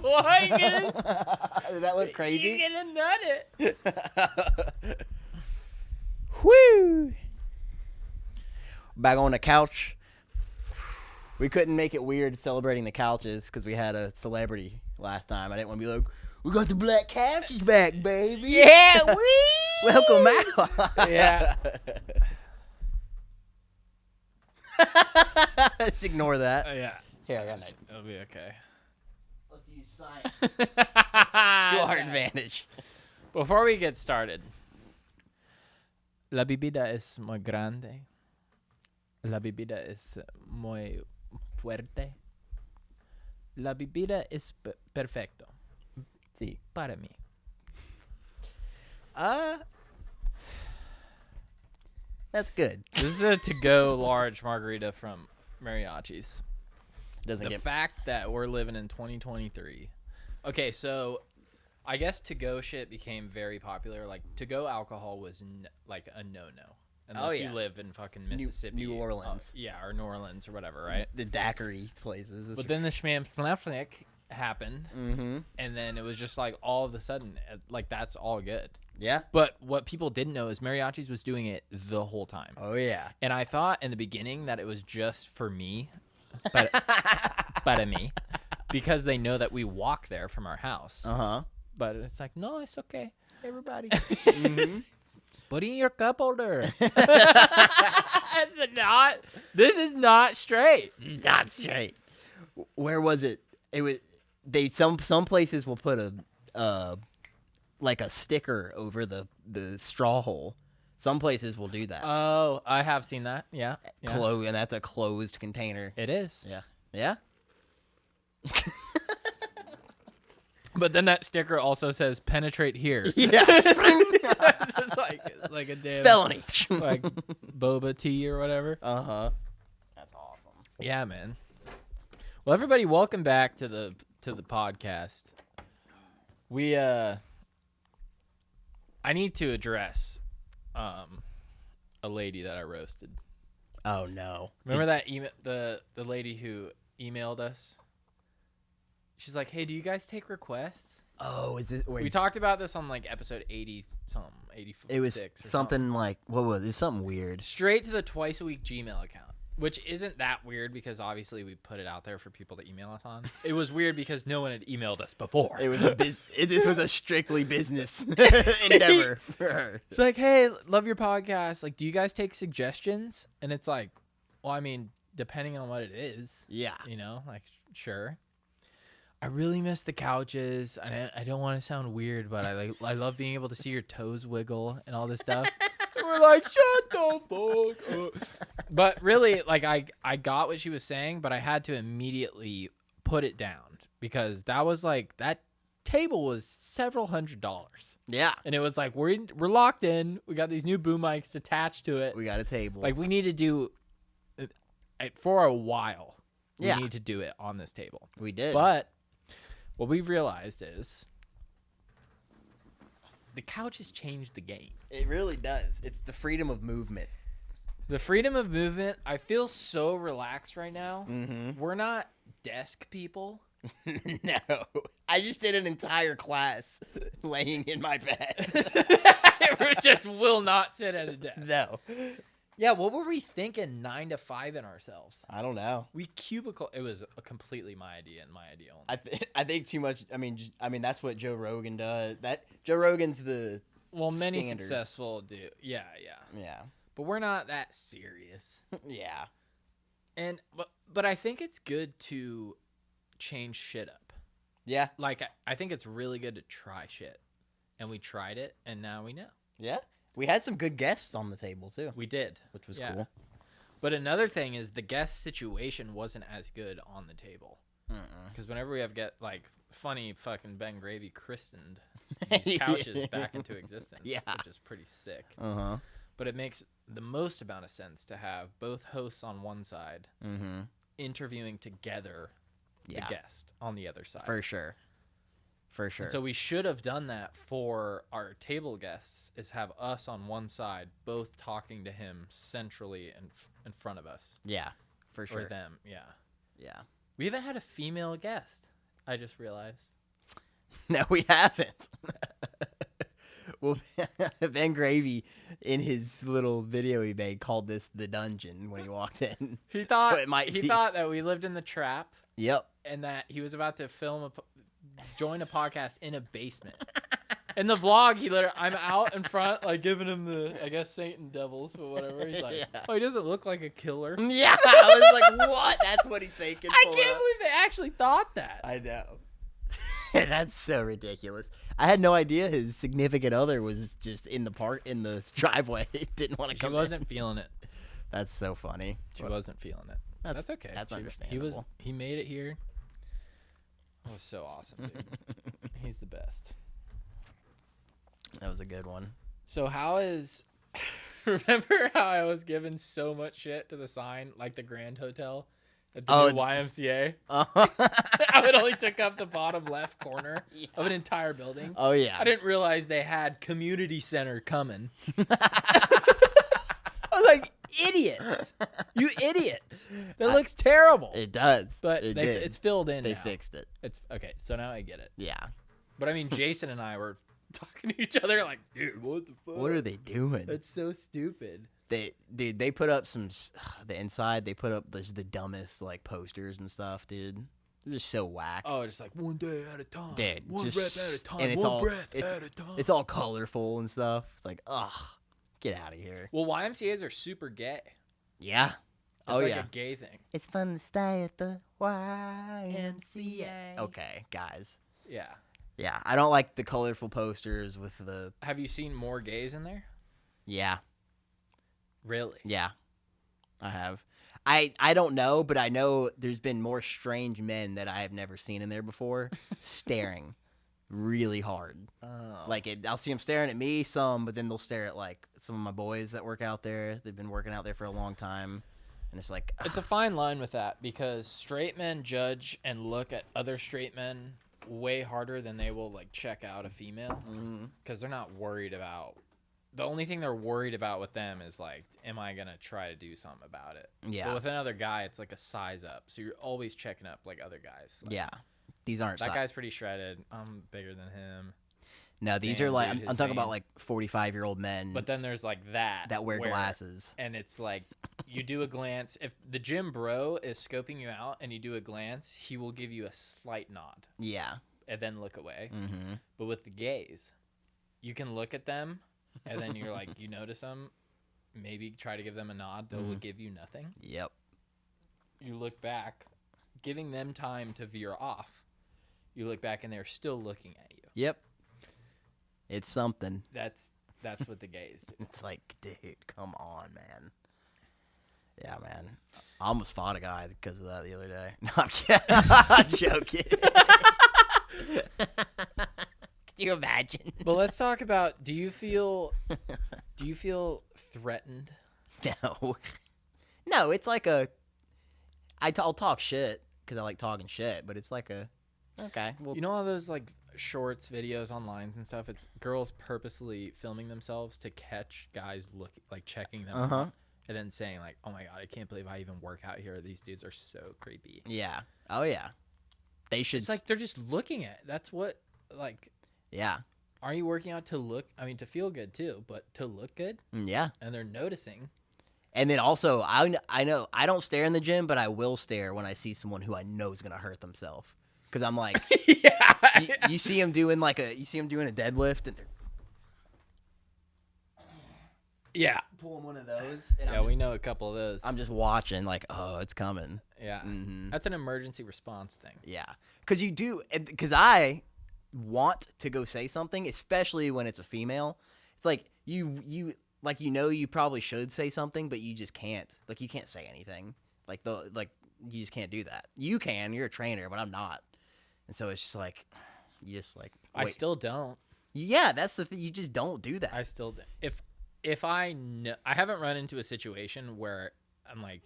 What? Did that look crazy? You gonna nut it? Whoo! Back on the couch. We couldn't make it weird celebrating the couches because we had a celebrity last time. I didn't want to be like, we got the black couches back, baby. Yeah, Welcome out. Yeah. Just ignore that. Yeah. Here, I got it. It'll be okay. Let's use science to our advantage. Before we get started, la bebida es muy grande. La bebida es muy fuerte. La bebida es perfecto. Sí. Para mí. That's good. This is a to-go large margarita from Mariachi's. Doesn't The get fact that we're living in 2023. Okay, so I guess to-go shit became very popular. Like, to-go alcohol was like a no-no. Unless you live in fucking Mississippi. New Orleans. Yeah, or New Orleans or whatever, right? The daiquiri places. But then the Schmamsnafnik happened, Mm-hmm. and then it was just like all of a sudden, like that's all good. Yeah. But what people didn't know is Mariachi's was doing it the whole time. Oh, yeah. And I thought in the beginning that it was just for me, but para me, because they know that we walk there from our house. Uh-huh. But it's like, no, it's okay, everybody. Mm-hmm. Put in your cup holder. This is not straight. It's not straight. Where was it? It was some places will put a like a sticker over the straw hole. Some places will do that. Oh, I have seen that. Yeah. And that's a closed container. It is. Yeah. Yeah. But then that sticker also says penetrate here. Yeah. It's just like a damn Felony. like boba tea or whatever. Uh-huh. That's awesome. Yeah, man. Well, everybody, welcome back to the podcast. We I need to address a lady that I roasted. Oh no. Remember that email the lady who emailed us? She's like, "Hey, do you guys take requests?" Oh, is it? Wait. We talked about this on like episode 80 something, 86. It was or something like, what was it? It was something weird. Straight to the Twiiceaweek Gmail account, which isn't that weird because obviously we put it out there for people to email us on. It was weird because no one had emailed us before. It was this was a strictly business endeavor for her. It's like, "Hey, love your podcast. Like, do you guys take suggestions?" And it's like, well, I mean, depending on what it is, Yeah. you know, like, sure. I really miss the couches. I don't want to sound weird, but I love being able to see your toes wiggle and all this stuff. And we're like, shut the fuck up. But really, like, I got what she was saying, but I had to immediately put it down because that was like, that table was several $100s. Yeah. And it was like, we're locked in. We got these new boom mics attached to it. We got a table. Like, we need to do it for a while. We Yeah. need to do it on this table. We did. But what we've realized is the couch has changed the game. It really does. It's the freedom of movement. The freedom of movement, I feel so relaxed right now. Mm-hmm. We're not desk people. No. I just did an entire class laying in my bed. We just will not sit at a desk. No. Yeah, what were we thinking 9 to 5 in ourselves? I don't know. We cubicle. It was completely my idea and my idea only. I think too much. I mean, that's what Joe Rogan does. Joe Rogan's the Many standard. successful do. Yeah. Yeah. But we're not that serious. Yeah. And but I think it's good to change shit up. Yeah. Like, I think it's really good to try shit. And we tried it, and now we know. Yeah. We had some good guests on the table, too. We did. Which was Yeah. cool. But another thing is the guest situation wasn't as good on the table. Because whenever we have like, funny fucking Ben Gravy christened these couches back into existence, Yeah. which is pretty sick. Uh-huh. But it makes the most amount of sense to have both hosts on one side interviewing together the guest on the other side. For sure. And so we should have done that for our table guests, is have us on one side, both talking to him centrally in front of us. Yeah, for sure. Or them, yeah. Yeah. We haven't had a female guest, I just realized. No, we haven't. Well, Ben Gravy, in his little video he made, called this the dungeon when he walked in. He thought So it might be. thought that we lived in the trap Yep. and that he was about to join a podcast in a basement. In the vlog, I'm out in front, like giving him the, I guess, Satan devils, but whatever. He's like, Yeah. oh, he doesn't look like a killer. Yeah, I was like, what? That's what he's thinking. I can't believe they actually thought that. I know. That's so ridiculous. I had no idea his significant other was just in the driveway. Didn't want to She come. wasn't feeling it. That's so funny. She wasn't feeling it. That's okay. That's He understandable. He made it here. It was so awesome, dude. He's the best. That was a good one. So how is? Remember how I was giving so much shit to the sign, like the Grand Hotel at the new YMCA? How it only took up the bottom left corner of an entire building. Oh yeah. I didn't realize they had community center coming. I was like, idiots! You idiots! That looks terrible. It does. But it it's filled in. They now. fixed it. It's okay. So now I get it. Yeah. But I mean, Jason and I were talking to each other like, dude, what the fuck? What are they doing? That's so stupid. They put up the inside. They put up the dumbest like posters and stuff, dude. They're just so whack. Oh, just like one day at a time. Dude, one just, breath at a time. and it's one all, breath it's, at a time. It's all colorful and stuff. It's like, ugh, get out of here. Well, YMCA's are super gay. Yeah. It's like a gay thing. It's fun to stay at the YMCA. Okay, guys. Yeah. Yeah, I don't like the colorful posters with the. Have you seen more gays in there? Yeah. Really? Yeah, I have. I don't know, but I know there's been more strange men that I have never seen in there before, staring really hard. Oh. Like I'll see them staring at me, but then they'll stare at like some of my boys that work out there. They've been working out there for a long time, and it's like It's a fine line with that because straight men judge and look at other straight men way harder than they will like check out a female because they're not worried about. The only thing they're worried about with them is like, am I gonna try to do something about it? Yeah. But with another guy, it's like a size up, so you're always checking up like other guys. Like, yeah, these aren't. that guy's pretty shredded. I'm bigger than him. No, these Damn, are like dude, I'm talking his about veins. like 45-year-old men. But then there's like that wear glasses. and it's like you do a glance. If the gym bro is scoping you out and you do a glance, he will give you a slight nod Yeah. and then look away. Mm-hmm. But with the gays, you can look at them and then you're like, you notice them, maybe try to give them a nod. They will give you nothing. Yep. You look back, giving them time to veer off. You look back and they're still looking at you. Yep. It's something. That's what the gays do. It's like, dude, come on, man. Yeah, man. I almost fought a guy because of that the other day. No, I'm kidding. I'm joking. Could you imagine? But let's talk about, do you feel threatened? No. No, it's like I'll talk shit because I like talking shit, but it's like okay. Well, You know all those like shorts, videos online and stuff? It's girls purposely filming themselves to catch guys checking them out, and then saying like, oh my God, I can't believe I even work out here. These dudes are so creepy. yeah. Oh, yeah. They should. It's like they're just looking at it. That's what, like, Yeah. are you working out to feel good too, but to look good? Yeah. And they're noticing. And then also, I know I don't stare in the gym, but I will stare when I see someone who I know is gonna hurt themselves. Because I'm like, Yeah. you see him doing a deadlift, and they're Yeah. pulling one of those. And Yeah, we know a couple of those. I'm just watching, like, oh, it's coming. Yeah. Mhm. That's an emergency response thing. Yeah, because I want to go say something, especially when it's a female. It's like you probably should say something, but you just can't. Like, you can't say anything. You just can't do that. You can. You're a trainer, but I'm not. And so it's just like, you just like. I wait. still don't. Yeah, that's the thing. You just don't do that. I still do. If I know, I haven't run into a situation where I'm like,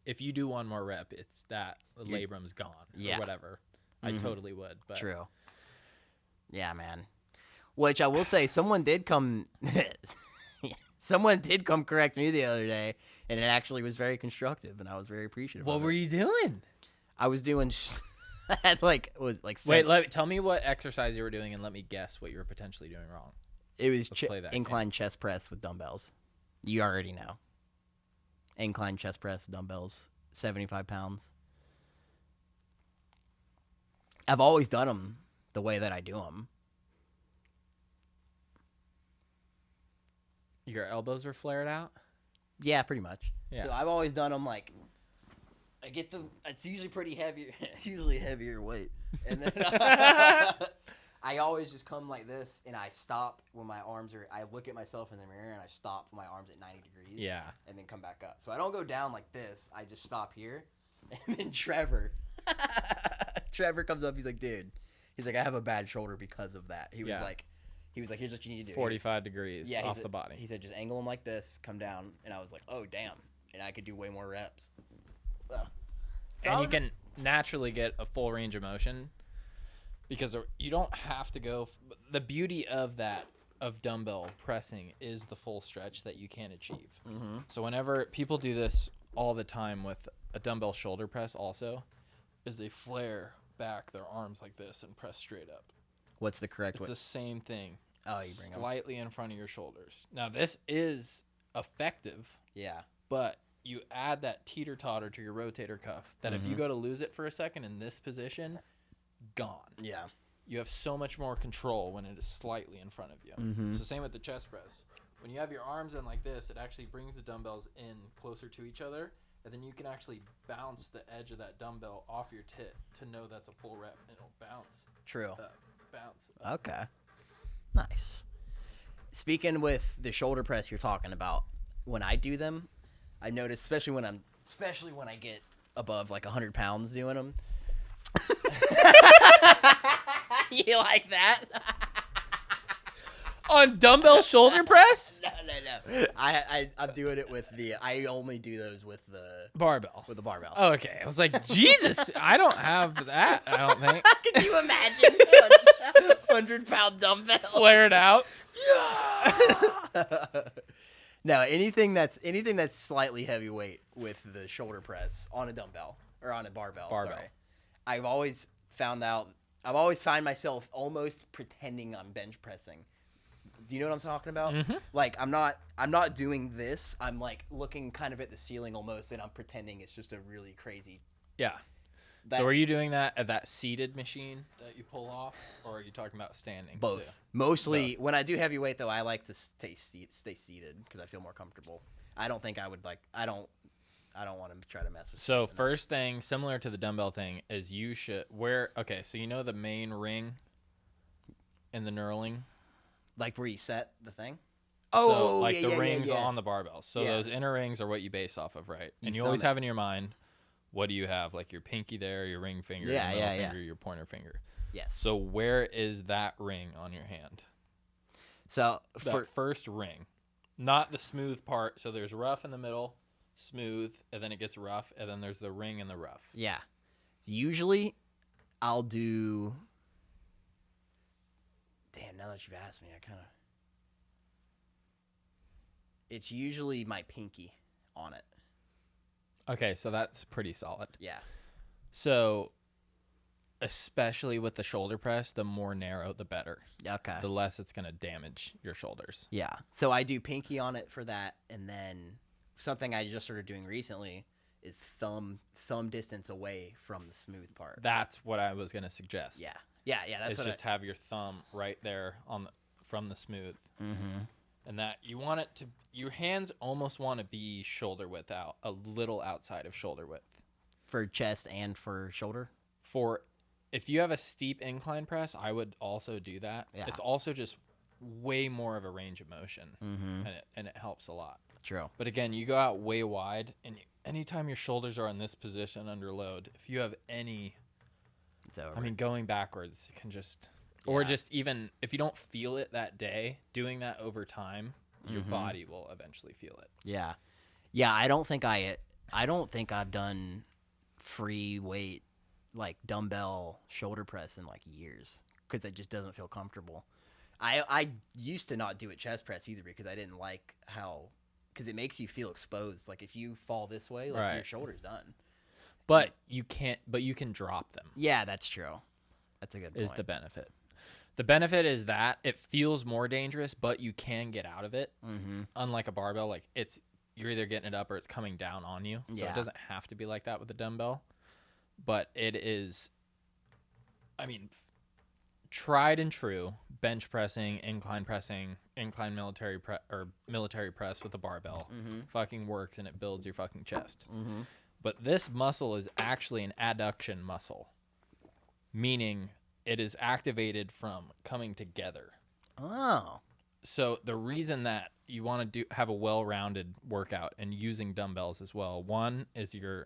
if you do one more rep, it's that labrum's gone Yeah. or whatever. I totally would. But True. Yeah, man. Which I will say, someone did come correct me the other day, and it actually was very constructive, and I was very appreciative. What of were it. you doing? I was doing At like was like Wait, tell me what exercise you were doing and let me guess what you were potentially doing wrong. it was play that incline chest press with dumbbells. You already know. Incline chest press, dumbbells, 75 pounds. I've always done them the way that I do them. Your elbows were flared out? Yeah, pretty much. Yeah. So I've always done them like, it's usually pretty heavier, usually heavier weight. And then I always just come like this and I stop when my arms are, I look at myself in the mirror and I stop my arms at 90 degrees. Yeah. And then come back up. So I don't go down like this. I just stop here. And then Trevor comes up. He's like, dude, I have a bad shoulder because of that. He was like, here's what you need to do. 45 degrees off the body. He said, just angle them like this, come down. And I was like, oh, damn. And I could do way more reps. So and you can naturally get a full range of motion because you don't have to go. The beauty of dumbbell pressing is the full stretch that you can achieve. Mm-hmm. So whenever people do this all the time with a dumbbell shoulder press also, is they flare back their arms like this and press straight up. What's the correct way? It's the same thing. Oh, you bring them slightly in front of your shoulders. Now this is effective. Yeah. But you add that teeter-totter to your rotator cuff that if you go to lose it for a second in this position, gone. Yeah. You have so much more control when it is slightly in front of you. Mm-hmm. So same with the chest press. When you have your arms in like this, it actually brings the dumbbells in closer to each other, and then you can actually bounce the edge of that dumbbell off your tit to know that's a full rep, and it'll bounce. True. Bounce. Up. Okay. Nice. Speaking with the shoulder press you're talking about, when I do them, I notice, especially when I get above like 100 pounds doing them. You like that? On dumbbell shoulder press? No. I'm doing it with I only do those with the Barbell. With the barbell. Oh, okay. I was like, Jesus, I don't have that, I don't think. Could you imagine 100-pound dumbbell? Flared out. No, anything that's slightly heavyweight with the shoulder press on a dumbbell or on a barbell. Sorry. I've always find myself almost pretending I'm bench pressing. Do you know what I'm talking about? Mm-hmm. Like I'm not doing this. I'm like looking kind of at the ceiling almost, and I'm pretending it's just a really crazy. Yeah. So are you doing that at that seated machine that you pull off, or are you talking about standing? Both. Too? Mostly when I do heavyweight though, I like to stay seated because I feel more comfortable. I don't think I would like. I don't want to try to mess with. So first thing, similar to the dumbbell thing, is you should okay. So you know the main ring in the knurling. Like where you set the thing? So like the rings on the barbell. So those inner rings are what you base off of, right? And you always have in your mind, what do you have? Like your pinky there, your ring finger, your middle finger, your pointer finger. Yes. So where is that ring on your hand? So that first ring. Not the smooth part. So there's rough in the middle, smooth, and then it gets rough, and then there's the ring and the rough. Yeah. So usually I'll do... Damn, now that you've asked me, I kind of... It's usually my pinky on it. Okay, so that's pretty solid. Yeah. So, especially with the shoulder press, the more narrow, the better. Okay. The less it's going to damage your shoulders. Yeah. So I do pinky on it for that, and then something I just started doing recently is thumb distance away from the smooth part. That's what I was going to suggest. Yeah. Yeah, that's just have your thumb right there from the smooth. Mm-hmm. And that you want it to, your hands almost want to be shoulder width out, a little outside of shoulder width. For chest and for shoulder? If you have a steep incline press, I would also do that. Yeah. It's also just way more of a range of motion, and it helps a lot. True. But again, you go out way wide, and anytime your shoulders are in this position under load, if you have any, it's over. I mean, going backwards can just, or just even if you don't feel it that day, doing that over time, your body will eventually feel it. Yeah. Yeah, I don't think I've done free weight, like dumbbell shoulder press in like years because it just doesn't feel comfortable. I used to not do it chest press either because I didn't like because it makes you feel exposed. Like if you fall this way, like your shoulder's done. But you can't. But you can drop them. Yeah, that's true. That's a good point. Is the benefit. The benefit is that it feels more dangerous, but you can get out of it. Mm-hmm. Unlike a barbell, like you're either getting it up or it's coming down on you. So Yeah. it doesn't have to be like that with a dumbbell. But it is, I mean, tried and true bench pressing, incline military press with a barbell fucking works, and it builds your fucking chest. Mm-hmm. But this muscle is actually an adduction muscle, meaning it is activated from coming together. Oh. So the reason that you want to have a well-rounded workout and using dumbbells as well, one is you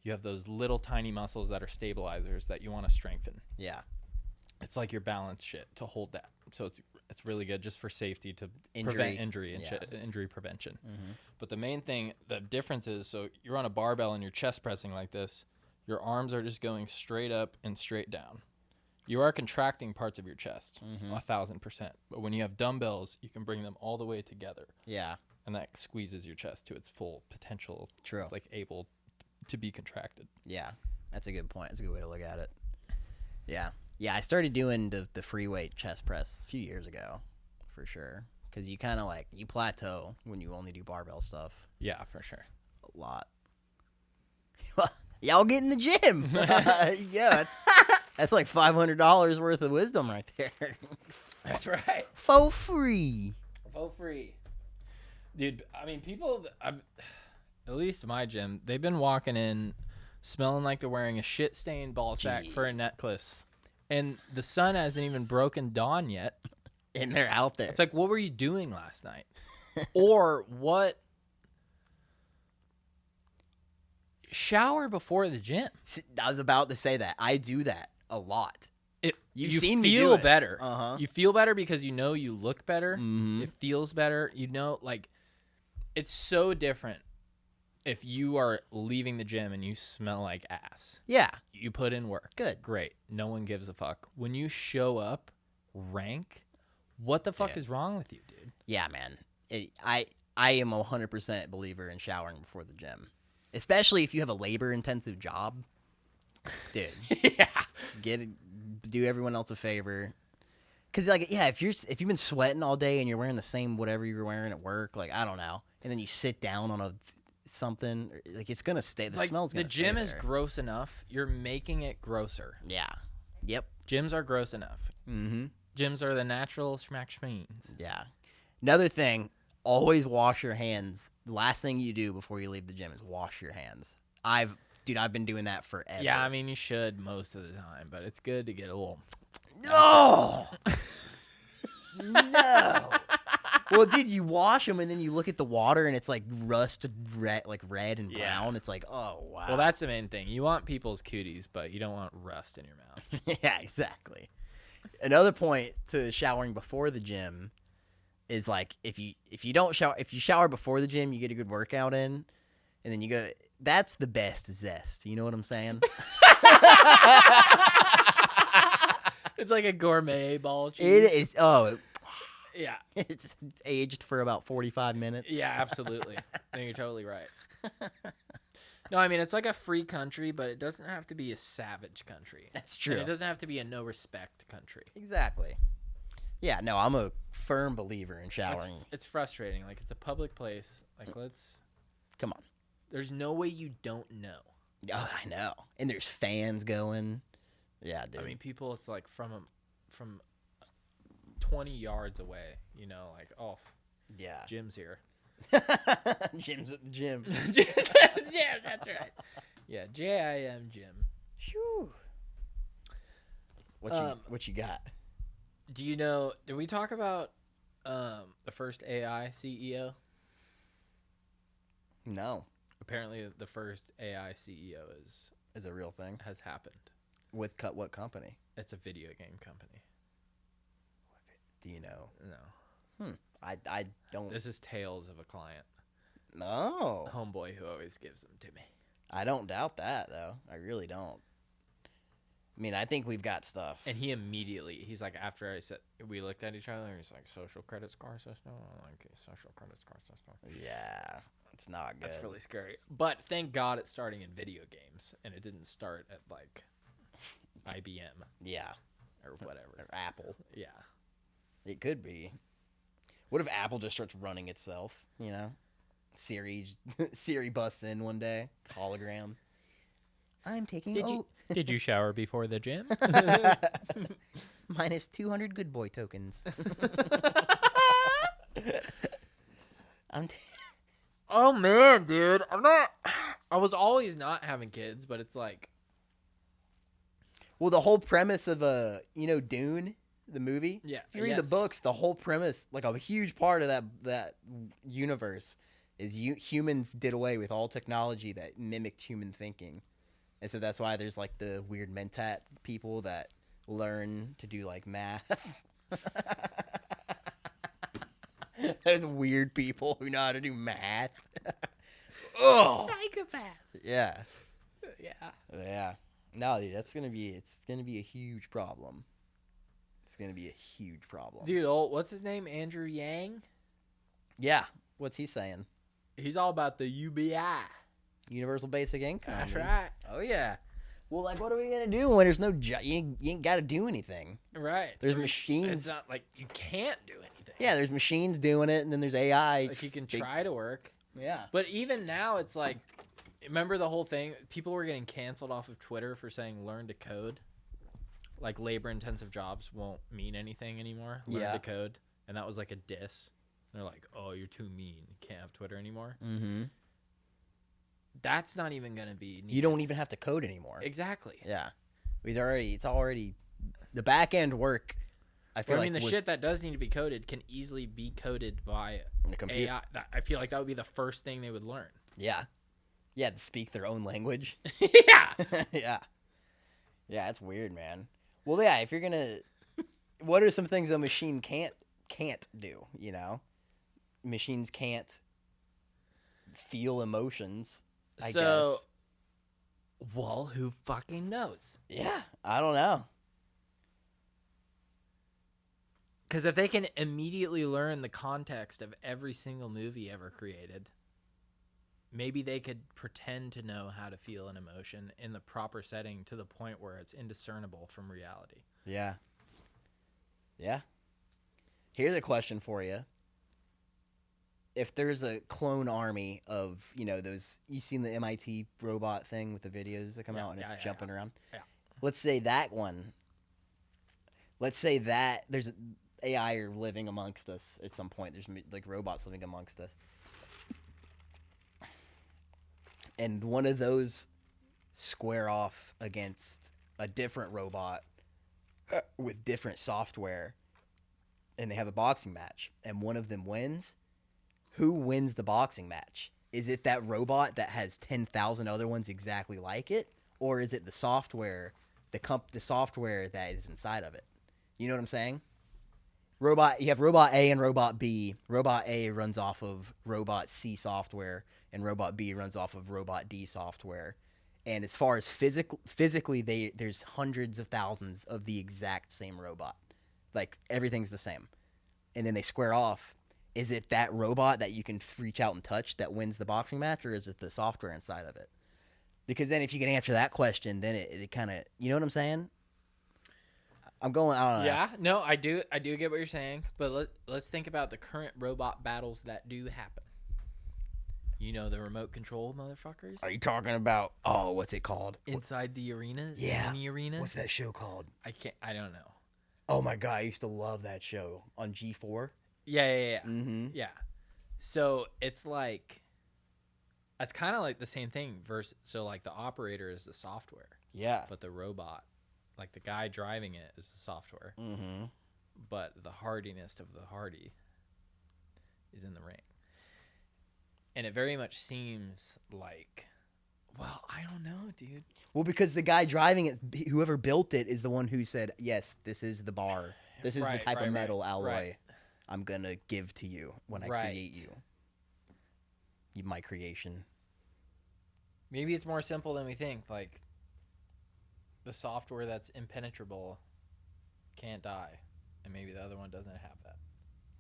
have those little tiny muscles that are stabilizers that you want to strengthen. Yeah. It's like your balance shit to hold that. So it's really good just for safety to Injury. prevent injury and injury prevention. Mm-hmm. But the main thing, the difference is, so you're on a barbell and you're chest pressing like this, your arms are just going straight up and straight down. You are contracting parts of your chest 1,000%. But when you have dumbbells, you can bring them all the way together. Yeah. And that squeezes your chest to its full potential. True. Like able to be contracted. Yeah. That's a good point. That's a good way to look at it. Yeah. Yeah, I started doing the free weight chest press a few years ago, for sure. Because you kind of you plateau when you only do barbell stuff. Yeah, for sure. A lot. Y'all get in the gym. Yeah, that's like $500 worth of wisdom right there. That's right. For free. For free. Dude, I mean, people, at least my gym, they've been walking in smelling like they're wearing a shit-stained ball sack for a necklace. And the sun hasn't even broken dawn yet. And they're out there. It's like, what were you doing last night? Or what? Shower before the gym. I was about to say that. I do that a lot. You seen me feel do it. better. Uh-huh. You feel better because you know you look better. Mm-hmm. It feels better. You know, like, it's so different if you are leaving the gym and you smell like ass. Yeah. You put in work. Good. Great. No one gives a fuck. When you show up rank, what the fuck is wrong with you, dude? Yeah, man. I am a 100% believer in showering before the gym. Especially if you have a labor-intensive job. Dude. Yeah. Do everyone else a favor. Because, if you've been sweating all day and you're wearing the same whatever you were wearing at work, I don't know, and then you sit down on something, it's going to stay. The smell's going to stay. The gym is gross enough. You're making it grosser. Yeah. Yep. Gyms are gross enough. Mm-hmm. Gyms are the natural smack schmeens. Yeah. Another thing, always wash your hands. The last thing you do before you leave the gym is wash your hands. I've been doing that forever. Yeah, I mean, you should most of the time, but it's good to get a little... No! No! Well, dude, you wash them and then you look at the water and it's rusted red, red and brown. It's like, oh, wow. Well, that's the main thing. You want people's cooties, but you don't want rust in your mouth. Yeah, exactly. Another point to showering before the gym is if you shower before the gym, you get a good workout in, and then you go. That's the best zest. You know what I'm saying? It's like a gourmet ball cheese. It is. Oh, yeah. It's aged for about 45 minutes. Yeah, absolutely. No, you're totally right. No, I mean, it's like a free country, but it doesn't have to be a savage country. That's true. And it doesn't have to be a no-respect country. Exactly. Yeah, no, I'm a firm believer in showering. It's frustrating. It's a public place. Let's... Come on. There's no way you don't know. Oh, I know. And there's fans going. Yeah, dude. I mean, people, it's from 20 yards away, yeah. Jim's here. Jim's at the gym. Yeah, that's right. Yeah, JIM Jim. Whew. What you got? Do you know, did we talk about the first AI CEO? No. Apparently the first AI CEO Is a real thing. has happened. With what company? It's a video game company. Do you know? No. I don't. This is tales of a client. No. Homeboy who always gives them to me. I don't doubt that, though. I really don't. I mean, I think we've got stuff. And he's like, after I said, we looked at each other, he's like, social credit score system? I'm like, social credit score system. Yeah. It's not good. That's really scary. But thank God it's starting in video games, and it didn't start at like IBM. Yeah. Or whatever. Or Apple. Yeah. It could be. What if Apple just starts running itself? You know, Siri busts in one day, hologram. I'm taking. Did you shower before the gym? Minus 200 good boy tokens. Oh man, dude, I was always not having kids, but it's like, well, the whole premise of Dune, the movie. yeah. If you read the books, the whole premise, like a huge part of that universe, is humans did away with all technology that mimicked human thinking, and so that's why there's like the weird mentat people that learn to do like math. There's weird people who know how to do math. Oh, psychopaths. yeah, Yeah. yeah. No, dude, it's gonna be a huge problem. It's gonna be a huge problem, Dude, what's his name? Andrew Yang. Yeah, what's he saying? He's all about the UBI. Universal basic income. That's dude. right. Oh yeah. Well, like, what are we gonna do when there's no job? You ain't got to do anything. Right. There's machines. It's not like you can't do anything. Yeah, there's machines doing it, and then there's AI. Like you can try to work. Yeah. But even now, it's like, remember the whole thing? People were getting canceled off of Twitter for saying learn to code. Like labor-intensive jobs won't mean anything anymore. Learn to code. And that was like a diss. They're like, oh, you're too mean. You can't have Twitter anymore. Mm-hmm. That's not even going to be needed. You don't even have to code anymore. Exactly. Yeah. It's already the back end work. I feel the shit that does need to be coded can easily be coded by the computer. AI. I feel like that would be the first thing they would learn. Yeah. Yeah, to speak their own language. Yeah. Yeah. Yeah, it's weird, man. Well, yeah, if you're gonna, what are some things a machine can't do? You know, machines can't feel emotions. I guess. Well, who fucking knows? Yeah, I don't know. Because if they can immediately learn the context of every single movie ever created, maybe they could pretend to know how to feel an emotion in the proper setting to the point where it's indiscernible from reality. Yeah. Yeah. Here's a question for you. If there's a clone army of, those, you seen the MIT robot thing with the videos that come out and it's jumping around? Yeah. Let's say that one. Let's say that there's AI are living amongst us at some point. There's like robots living amongst us. And one of those square off against a different robot with different software, and they have a boxing match, and one of them wins. Who wins the boxing match? Is it that robot that has 10,000 other ones exactly like it, or is it the software, the software that is inside of it? You know what I'm saying? You have Robot A and Robot B. Robot A runs off of Robot C software, and Robot B runs off of Robot D software. And as far as physically, there's hundreds of thousands of the exact same robot. Like, everything's the same. And then they square off. Is it that robot that you can reach out and touch that wins the boxing match, or is it the software inside of it? Because then if you can answer that question, then it kind of, you know what I'm saying? I don't know. Yeah, no, I do get what you're saying, but let's think about the current robot battles that do happen. You know, the remote control motherfuckers? Are you talking about, what's it called? Inside the arenas? Yeah. Mini arenas? What's that show called? I don't know. Oh my God, I used to love that show on G4. Yeah. Mm-hmm. Yeah. So it's like, it's kind of like the same thing so like the operator is the software. Yeah. But the robot, like the guy driving it is the software. Mm-hmm. But the hardiness of the hardy is in the ring. And it very much seems like, well, I don't know, dude. Well, because the guy driving it, whoever built it, is the one who said, yes, this is the bar. This is the type of metal alloy I'm going to give to you when I create you. My creation. Maybe it's more simple than we think. Like, the software that's impenetrable can't die. And maybe the other one doesn't have that.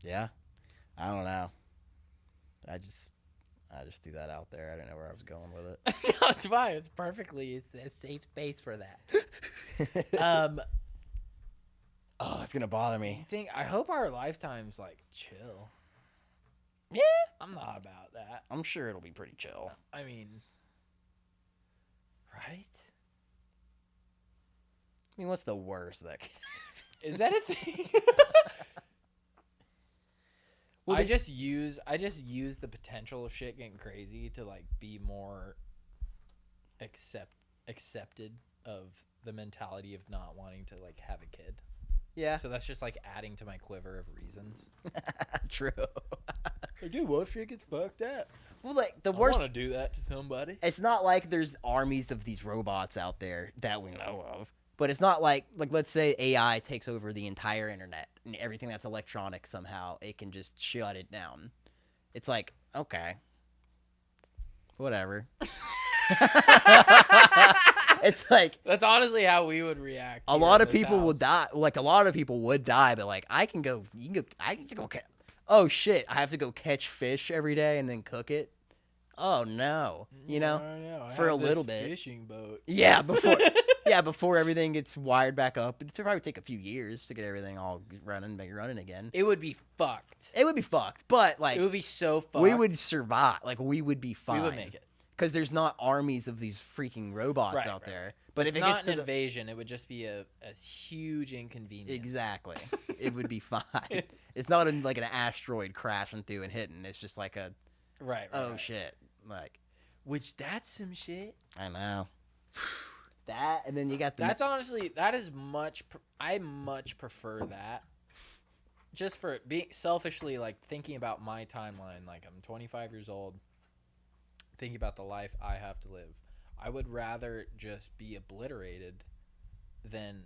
Yeah. I don't know. I just threw that out there. I don't know where I was going with it. No, it's fine. It's a safe space for that. Oh, it's gonna bother me. I hope our lifetime's like chill. Yeah, I'm not about that. I'm sure it'll be pretty chill. I mean, right? I mean, what's the worst that could Is that a thing? Well, I just use the potential of shit getting crazy to like be more accepted of the mentality of not wanting to like have a kid. Yeah. So that's just like adding to my quiver of reasons. True. Like, dude, what if shit gets fucked up? Well, like the worst. I want to do that to somebody. It's not like there's armies of these robots out there that we know of. But it's not like let's say AI takes over the entire internet and everything that's electronic somehow, it can just shut it down. It's like, okay, whatever. It's like That's honestly how we would react. a lot of people will die. Like a lot of people would die, but like I can just go. Oh shit! I have to go catch fish every day and then cook it. Oh no! You know, for a little bit. Fishing boat. Yeah, before everything gets wired back up. It'll probably take a few years to get everything all running again. It would be fucked. It would be fucked, but like It would be so fucked. we would survive. Like we would be fine. We would make it. Because there's not armies of these freaking robots out there. But It's if it not gets to an invasion, it would just be a huge inconvenience. exactly, it would be fine. It's not like an asteroid crashing through and hitting. It's just like a Right. oh shit, like Which that's some shit. I know that, and then you got the That's honestly I much prefer that. Just for being selfishly like thinking about my timeline. Like I'm 25 years old. Thinking about the life I have to live. I would rather just be obliterated than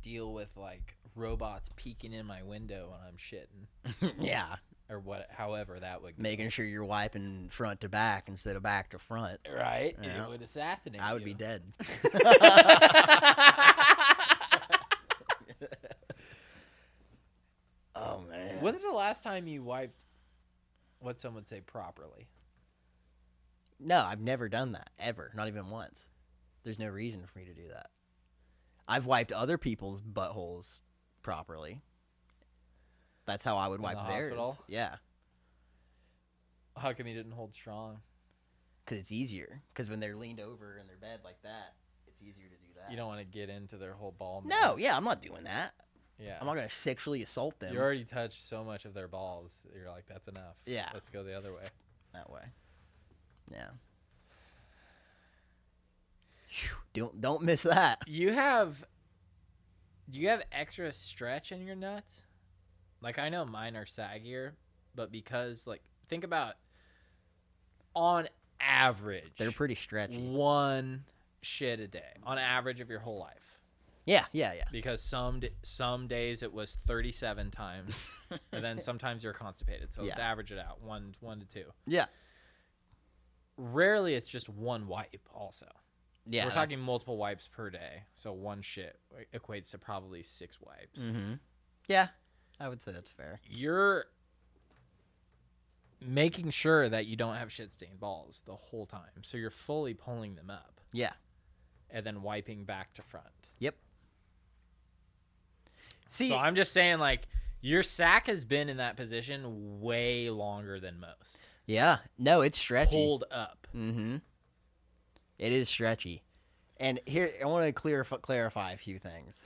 deal with like robots peeking in my window when I'm shitting. yeah. Or however that would go. Making sure you're wiping front to back instead of back to front. Right? Yeah. It would assassinate I would you. be dead. Oh, man. When's the last time you wiped what some would say properly? No, I've never done that, ever. Not even once. There's no reason for me to do that. I've wiped other people's buttholes properly. That's how I would wipe the theirs. hospital? Yeah. How come you didn't hold strong? Because it's easier. Because when they're leaned over in their bed like that, it's easier to do that. You don't want to get into their whole ball mess. No, yeah, I'm not doing that. Yeah. I'm not going to sexually assault them. You already touched so much of their balls. You're like, that's enough. Yeah. Let's go the other way. That way. Yeah. Whew, don't miss that. Do you have extra stretch in your nuts? Like I know mine are saggier, but because like think about on average They're pretty stretchy. one shit a day on average of your whole life. Yeah. Because some days it was 37 times, and then sometimes you're constipated. So let's average it out, one to two. Yeah. Rarely it's just one wipe. Also, Yeah. we're talking multiple wipes per day. So one shit equates to probably 6 wipes. Mm-hmm. Yeah, I would say that's fair. You're making sure that you don't have shit stained balls the whole time. So you're fully pulling them up. Yeah. And then wiping back to front. Yep. See, So I'm just saying, like, your sack has been in that position way longer than most. yeah, no, it's stretchy. Pulled up. Mm-hmm. It is stretchy. And here, I want to clarify a few things.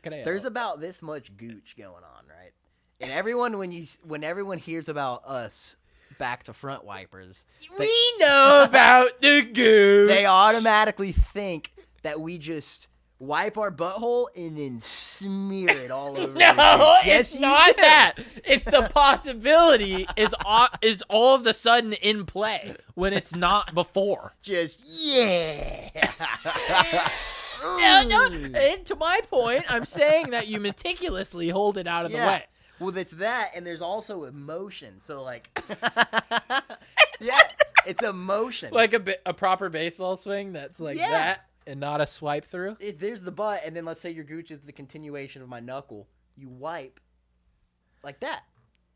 There's about this much gooch going on, right? And everyone, when everyone hears about us back to front wipers, We know about the goo. they automatically think that we just wipe our butthole and then smear it all over. No, yes, it's not do. that. It's the possibility is all of the sudden in play when it's not before. Just yeah. No. And to my point, I'm saying that you meticulously hold it out of the way. Well, that's that, and there's also emotion. So like, yeah, it's emotion. Like a proper baseball swing that's like Yeah. that and not a swipe through. There's the butt, and then let's say your gooch is the continuation of my knuckle. You wipe like that.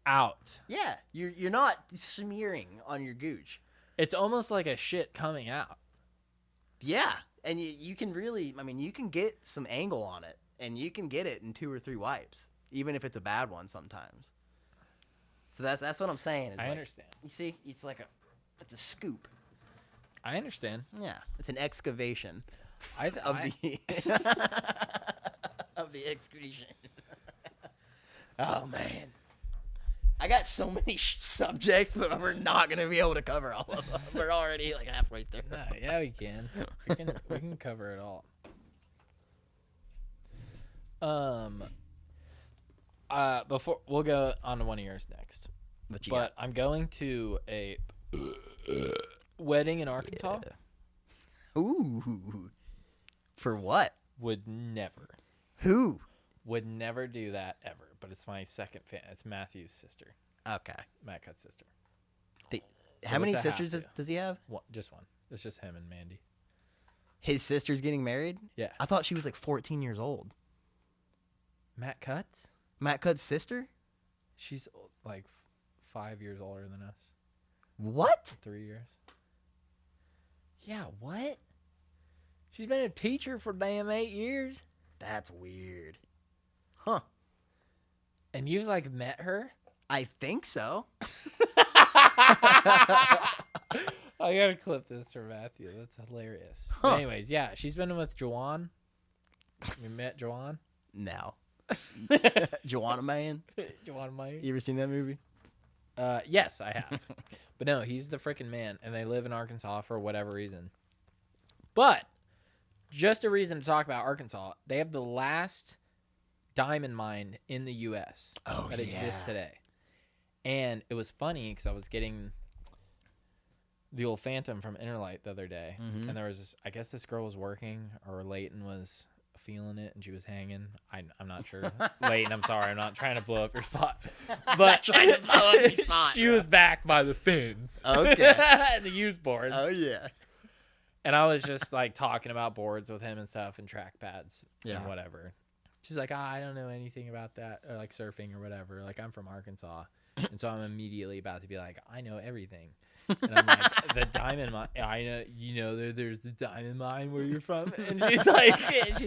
out. Yeah, you're not smearing on your gooch. It's almost like a shit coming out. Yeah, and you can really, I mean, you can get some angle on it, and you can get it in 2 or 3 wipes, even if it's a bad one sometimes. So that's what I'm saying. Is I like, understand. You see, it's a scoop. I understand. Yeah, it's an excavation of the of the excretion. Oh man, I got so many subjects, but we're not gonna be able to cover all of them. We're already like halfway through. No, yeah, we can. We can cover it all. Before we'll go on to one of yours next. But I'm going to a wedding in Arkansas. Yeah. Ooh. For what? Would never. Who? Would never do that ever. But it's my second fan. It's Matthew's sister. Okay. Matt Cut's sister. How many sisters does he have? Just one. It's just him and Mandy. His sister's getting married? Yeah. I thought she was like 14 years old. Matt Cut's? Matt Cut's sister? She's like 5 years older than us. What? 3 years. Yeah, what? She's been a teacher for damn 8 years. That's weird. Huh. And you've like met her? I think so. I gotta clip this for Matthew. That's hilarious. Huh. But anyways, yeah, she's been with Joanne. You met Joanne? No. Joanna Man? Joanne Meyer? You ever seen that movie? Yes, I have. But no, he's the freaking man, and they live in Arkansas for whatever reason. But just a reason to talk about Arkansas, they have the last diamond mine in the U.S. that exists today. And it was funny because I was getting the old Phantom from Interlight the other day, and there was this, I guess this girl was working, or Leighton was feeling it, and she was hanging. I'm not sure. Leighton, I'm sorry, I'm not trying to blow up your spot, but she was backed by the fins. Okay. And the used boards. Oh yeah. And I was just like talking about boards with him and stuff, and track pads and Yeah. whatever. She's like, I don't know anything about that, or like surfing or whatever. Like, I'm from Arkansas. And so I'm immediately about to be like, I know everything. And I'm like, the diamond mine, I know, there's the diamond mine where you're from. And she's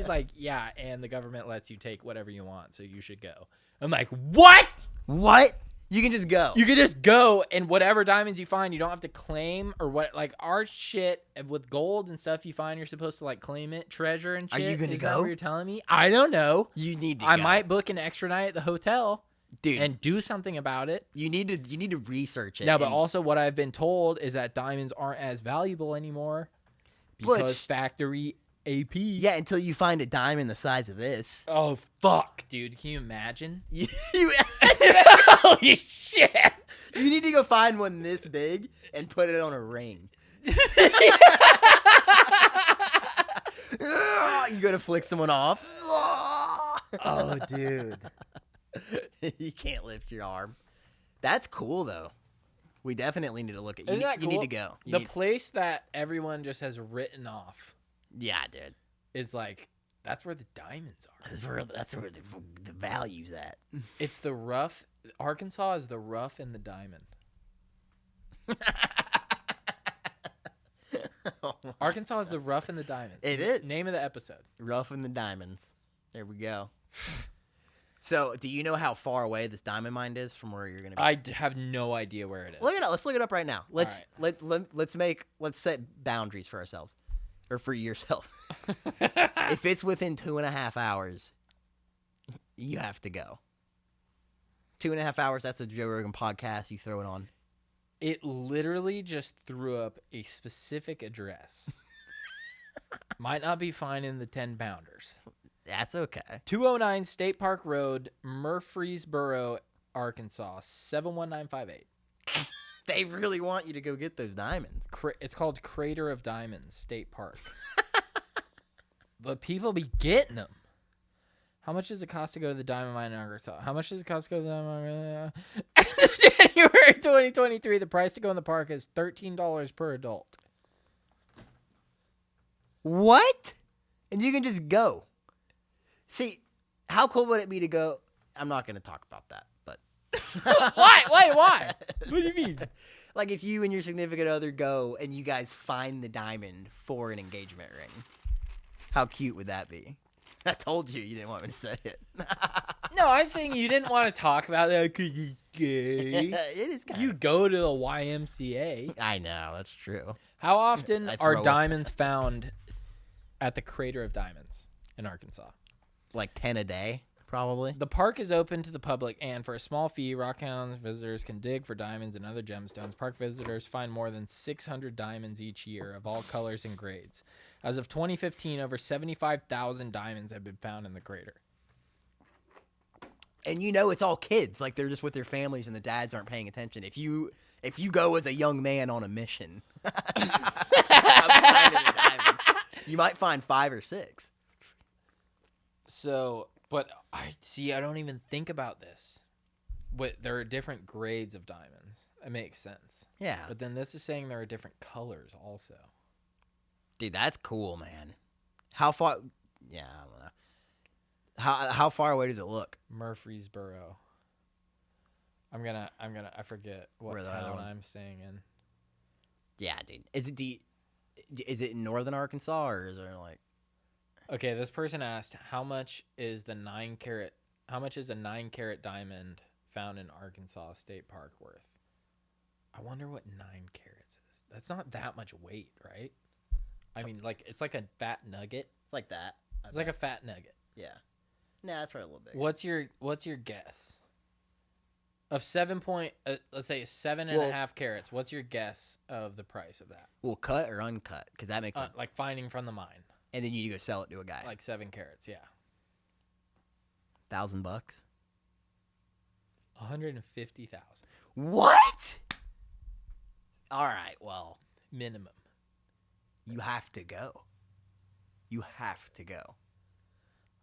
like, yeah, and the government lets you take whatever you want, so you should go. I'm like, what? What? You can just go. You can just go, and whatever diamonds you find, you don't have to claim or what. Like, our shit with gold and stuff you find, you're supposed to like claim it, treasure and shit. Are you gonna Is go? that what you're telling me? I don't know. You need to I go. might book an extra night at the hotel, dude, and do something about it. you need to research it. Yeah, but also what I've been told is that diamonds aren't as valuable anymore because factory AP. Yeah, until you find a diamond the size of this. Oh fuck, dude! Can you imagine? You Holy shit! You need to go find one this big and put it on a ring. You go to flick someone off. Oh, dude. You can't lift your arm. That's cool though. We definitely need to look at. Isn't that You cool? need to go. The place that everyone just has written off Yeah, dude. is like, that's where the diamonds are. That's where the value's at. It's the rough. Arkansas is the rough and the diamond. Arkansas is the rough and the diamonds. It is. Name of the episode. Rough and the diamonds. There we go. So, do you know how far away this diamond mine is from where you're gonna be? I have no idea where it is. Look it up. Let's look it up right now. Let's set boundaries for ourselves, or for yourself. If it's within 2.5 hours, you have to go. 2.5 hours. That's a Joe Rogan podcast. You throw it on. It literally just threw up a specific address. Might not be finding the 10-pounders. That's okay. 209 State Park Road, Murfreesboro, Arkansas, 71958. They really want you to go get those diamonds. It's called Crater of Diamonds State Park. But people be getting them. How much does it cost to go to the diamond mine in Arkansas? How much does it cost to go to the diamond mine? January 2023, the price to go in the park is $13 per adult. What? And you can just go. See, how cool would it be to go? I'm not going to talk about that, but Why? Wait, why? What do you mean? Like if you and your significant other go and you guys find the diamond for an engagement ring, how cute would that be? I told you didn't want me to say it. No, I'm saying you didn't want to talk about that because he's gay. It is kind You go to the YMCA. I know, that's true. How often I are throw up. diamonds found at the Crater of Diamonds in Arkansas? Like 10 a day, probably. The park is open to the public, and for a small fee, rockhounds visitors can dig for diamonds and other gemstones. Park visitors find more than 600 diamonds each year of all colors and grades. As of 2015, over 75,000 diamonds have been found in the crater. And it's all kids. Like they're just with their families and the dads aren't paying attention. If you go as a young man on a mission, outside of the diamonds, you might find 5 or 6. So, but I don't even think about this. There are different grades of diamonds. It makes sense. Yeah. But then this is saying there are different colors also. Dude, that's cool, man. How far? Yeah, I don't know. How far away does it look? Murfreesboro. I forget what Where the other town ones? I'm staying in. Yeah, dude. Is it in northern Arkansas or is there like? Okay, this person asked, how much is a 9-carat diamond found in Arkansas State Park worth? I wonder what 9 carats is. That's not that much weight, right? I mean, like it's like a fat nugget. It's like that. It's like a fat nugget. Yeah. Nah, that's probably a little big. What's your guess? Of let's say 7.5 carats. What's your guess of the price of that? Well, cut or uncut? Because that makes Like finding from the mine. and then you go sell it to a guy. Like 7 carats, yeah. $1,000. 150,000 What? All right. Well, minimum. you have to go. You have to go.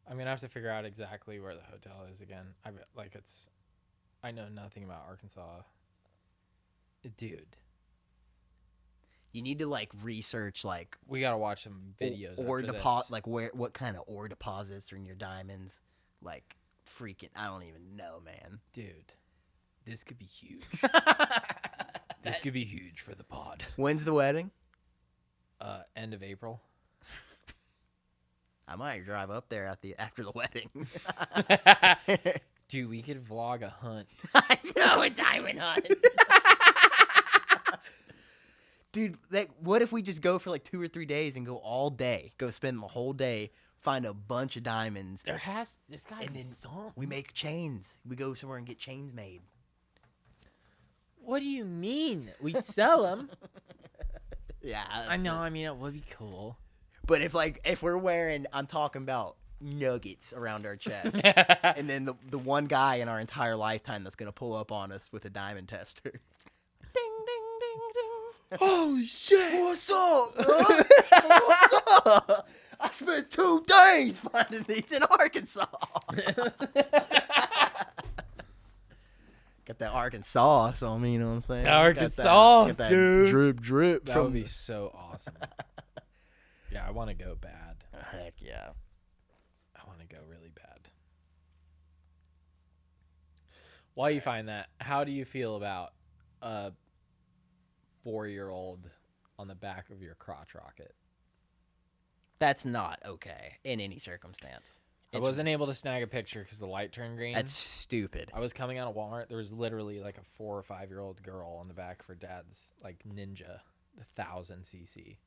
I'm gonna have to figure out exactly where the hotel is again. I know nothing about Arkansas, dude. You need to research We gotta watch some videos. ore after deposit, this. what kind of ore deposits are in your diamonds? Freaking, I don't even know, man. Dude. This could be huge. This could be huge for the pod. When's the wedding? End of April. I might drive up there after the wedding. Dude, we could vlog a hunt. I know, a diamond hunt. Dude, what if we just go for 2 or 3 days and go all day? Go spend the whole day, find a bunch of diamonds. There's gotta and be then some. we make chains. We go somewhere and get chains made. What do you mean? We sell them. Yeah, I know. I mean, it would be cool. But if we're wearing, I'm talking about nuggets around our chest, and then the one guy in our entire lifetime that's gonna pull up on us with a diamond tester. Ding ding ding ding. Holy shit! What's up? Huh? What's up? I spent 2 days finding these in Arkansas. Got that Arkansas, so you know what I'm saying. Arkansas, got that dude. drip. That would be so awesome. Yeah, I want to go bad. Heck yeah. I want to go really bad. While you find that, how do you feel about a 4-year-old on the back of your crotch rocket? That's not okay in any circumstance. I wasn't able to snag a picture because the light turned green. That's stupid. I was coming out of Walmart. There was literally a 4 or 5-year-old girl on the back of her dad's Ninja, the 1000cc.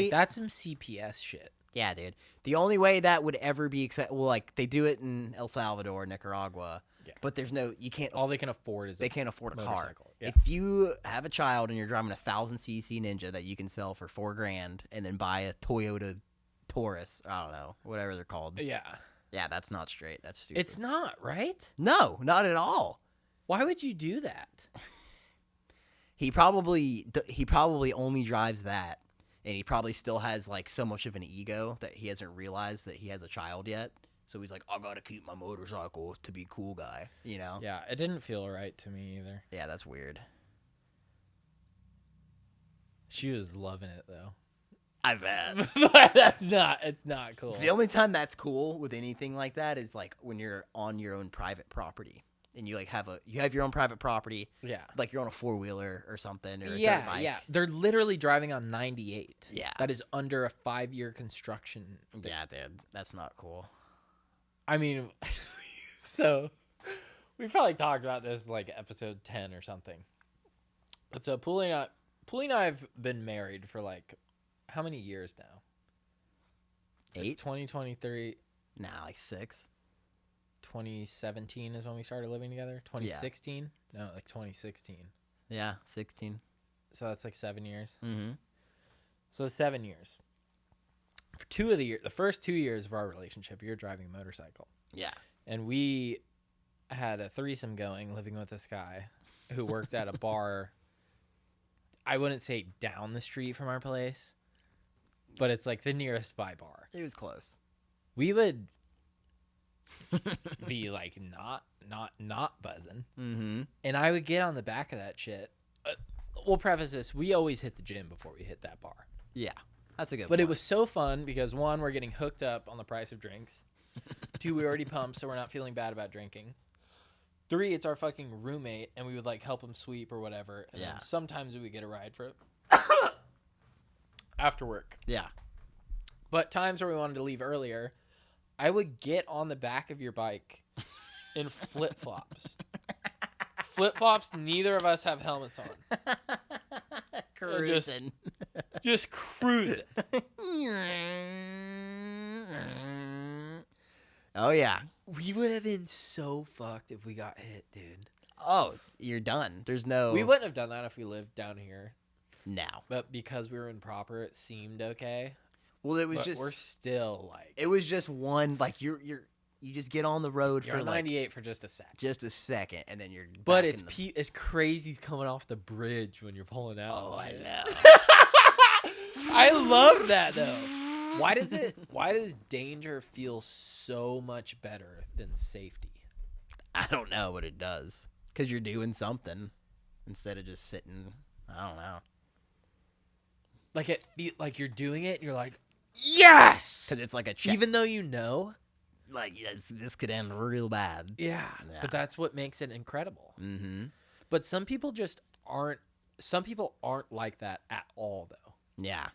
That's some CPS shit. Yeah, dude. The only way that would ever be acceptable, they do it in El Salvador, Nicaragua, but there's no, you can't. All they can afford is they can't afford a car. motorcycle. Yeah. If you have a child and you're driving a 1000cc Ninja that you can sell for $4,000 and then buy a Toyota Taurus, I don't know, whatever they're called. Yeah. Yeah, that's not straight. That's stupid. It's not, right? No, not at all. Why would you do that? He probably only drives that, and he probably still has so much of an ego that he hasn't realized that he has a child yet. So he's like, I gotta keep my motorcycle to be a cool guy, you know? Yeah, it didn't feel right to me either. Yeah, that's weird. She was loving it though. I bet. It's not cool. The only time that's cool with anything like that is when you're on your own private property. and you like have your own private property, Yeah. like you're on a 4-wheeler or something, or a dirt Yeah, bike. yeah. They're literally driving on 98. Yeah. That is under a 5-year construction thing. Yeah, dude, that's not cool. I mean, so we probably talked about this like episode 10 or something. But so Pulley and I have been married for like how many years now? 8? It's 2023. Nah, like 6. 2017 is when we started living together. 2016? No, like 2016. Yeah, 16. So that's like 7 years. Mm-hmm. So 7 years. For 2 of the years, the first 2 years of our relationship, you're driving a motorcycle. Yeah. And we had a threesome going, living with this guy who worked at a bar. I wouldn't say down the street from our place, but it's like the nearest by bar. It was close. We would be like not buzzing. Mm-hmm. And I would get on the back of that shit. We'll preface this. We always hit the gym before we hit that bar. Yeah. That's a good But point. it was so fun because 1, we're getting hooked up on the price of drinks. 2, we already pumped, so we're not feeling bad about drinking. 3, it's our fucking roommate, and we would like help him sweep or whatever. And then sometimes we would get a ride for it after work. Yeah. But times where we wanted to leave earlier, I would get on the back of your bike in flip-flops. Flip-flops, neither of us have helmets on. Cruising. Just cruising. Oh, yeah. We would have been so fucked if we got hit, dude. Oh, you're done. There's no... We wouldn't have done that if we lived down here. Now. But because we were improper, it seemed okay. Well, it was But just... we're still like... It was just one, like, you just get on the road You're for on like 98 for just a sec. just a second, and then you're But back it's in the... it's crazy coming off the bridge when you're pulling out. Oh, I know. I love that though. Why does danger feel so much better than safety? I don't know what it does. Because you're doing something instead of just sitting. I don't know. Like you're doing it and you're like, yes! Because it's like a check. Even though you know. Like, yes, this could end real bad. Yeah. Yeah. But that's what makes it incredible. Mm-hmm. But some people aren't like that at all though. Yeah.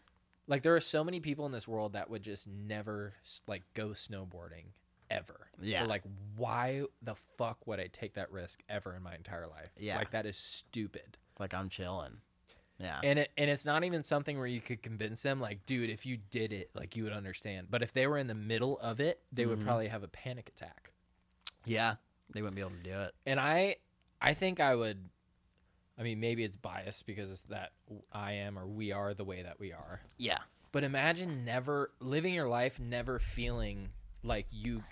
Like there are so many people in this world that would just never like go snowboarding ever. Yeah. Or like, why the fuck would I take that risk ever in my entire life? Yeah. Like that is stupid. Like, I'm chilling. Yeah. And it's not even something where you could convince them like, dude, if you did it, like you would understand. But if they were in the middle of it, they would probably have a panic attack. Yeah. They wouldn't be able to do it. And I think I would. I mean, maybe it's biased because it's that I am or we are the way that we are. Yeah. But imagine never living your life, never feeling like you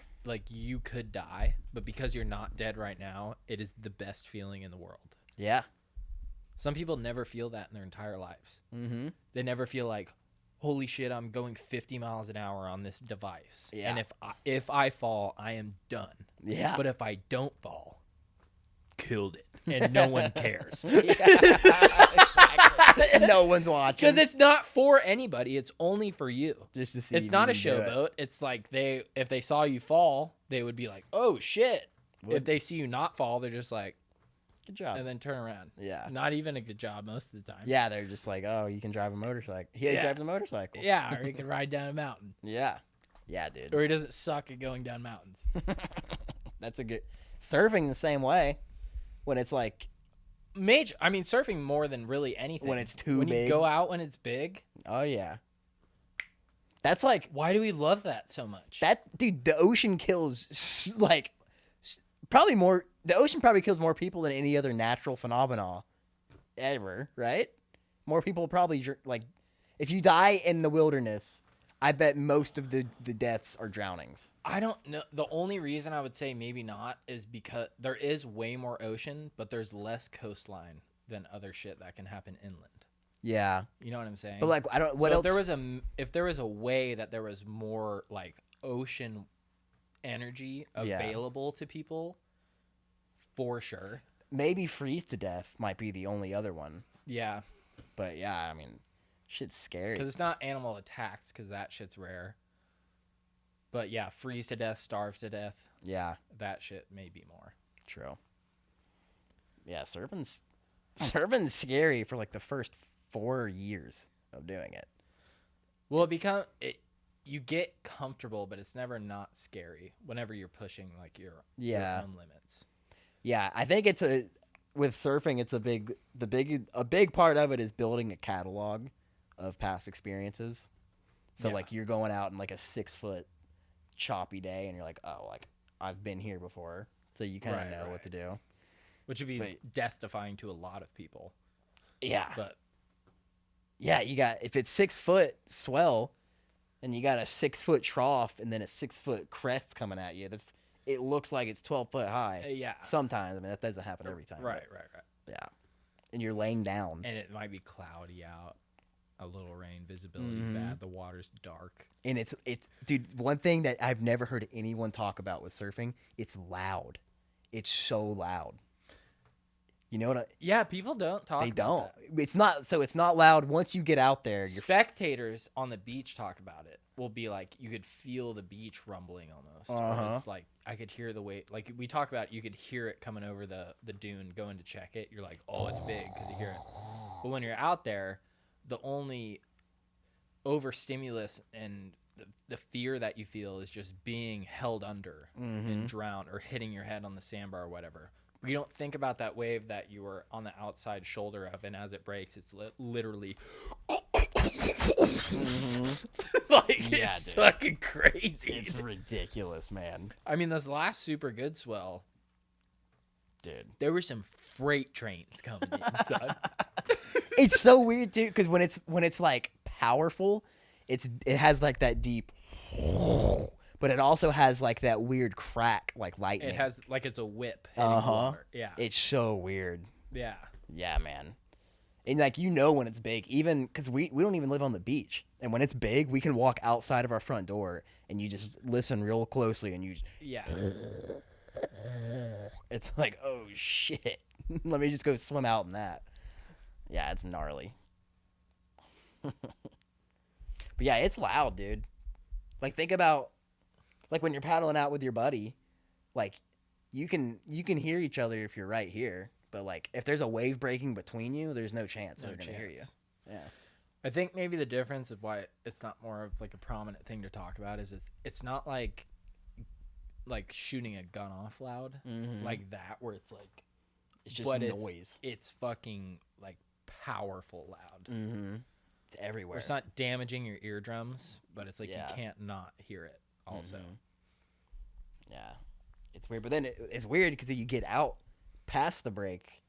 could die, but because you're not dead right now, it is the best feeling in the world. Yeah. Some people never feel that in their entire lives. Mm-hmm. They never feel like, holy shit, I'm going 50 miles an hour on this device. Yeah. And if I fall, I am done. Yeah. But if I don't fall, killed it. And no one cares. Exactly. No one's watching. Because it's not for anybody. It's only for you. Just to see. It's not a showboat. It's like if they saw you fall, they would be like, oh shit. If they see you not fall, they're just like, good job. and then turn around. Yeah. Not even a good job most of the time. Yeah, they're just like, oh, you can drive a motorcycle. He drives a motorcycle. Yeah, or he can ride down a mountain. Yeah. Yeah, dude. Or he doesn't suck at going down mountains. That's a good... Surfing the same way. When it's like... Surfing more than really anything. When it's too big. When big. you go out when it's big. Oh, yeah. That's like... Why do we love that so much? Dude, the ocean kills, like... Probably more... The ocean probably kills more people than any other natural phenomena ever, right? More people probably... Like, if you die in the wilderness... I bet most of the deaths are drownings. I don't know. The only reason I would say maybe not is because there is way more ocean, but there's less coastline than other shit that can happen inland. Yeah. You know what I'm saying? But like, I don't. What so else? If there was a way that there was more like ocean energy available to people, for sure. Maybe freeze to death might be the only other one. Yeah. But yeah, I mean, shit's scary. Because it's not animal attacks, because that shit's rare. But yeah, freeze to death, starve to death. Yeah. That shit may be more. True. Yeah, surfing's scary for like the first 4 years of doing it. Well, you get comfortable, but it's never not scary whenever you're pushing like your own limits. Yeah, I think with surfing, it's a big part of it is building a catalog of past experiences. So like you're going out in like a 6-foot choppy day, and you're like, oh, like I've been here before, so you kind of know what to do. Which would be death-defying to a lot of people. Yeah, but yeah, if it's 6 foot swell, and you got a 6-foot trough, and then a 6-foot crest coming at you, it looks like it's 12 foot high. Yeah. Sometimes, I mean, that doesn't happen every time. Right. Yeah, and you're laying down, and it might be cloudy out. A little rain, visibility's bad, the water's dark. And it's dude, one thing that I've never heard anyone talk about with surfing, it's loud. It's so loud. You know what yeah, people don't talk they about don't. that. It's not loud once you get out there. Spectators on the beach talk about it. Will be like, you could feel the beach rumbling almost. Or it's like, I could hear the weight. Like we talk about, you could hear it coming over the dune, going to check it. You're like, oh, it's big because you hear it. But when you're out there, the only overstimulus and the fear that you feel is just being held under and drowned or hitting your head on the sandbar or whatever. You don't think about that wave that you were on the outside shoulder of, and as it breaks, it's literally like it's fucking crazy. It's ridiculous, man. I mean, this last super good swell, dude, there were some freight trains coming in, son. It's so weird too, because when it's like powerful, it has like that deep, but it also has like that weird crack, like lightning. It has like it's a whip. Water. Yeah, it's so weird. Yeah, man. And like when it's big, even because we don't even live on the beach, and when it's big, we can walk outside of our front door and you just listen real closely, and it's like, oh shit, let me just go swim out in that. Yeah, it's gnarly. But yeah, it's loud, dude. Like think about like when you're paddling out with your buddy, like you can hear each other if you're right here, but like if there's a wave breaking between you, there's no chance they're gonna hear you. Yeah. I think maybe the difference of why it's not more of like a prominent thing to talk about is it's not like shooting a gun off loud like that, where it's like it's just noise. It's fucking like powerful loud. It's everywhere. It's not damaging your eardrums, but it's like you can't not hear it also. Yeah, it's weird. But then it's weird because you get out past the break,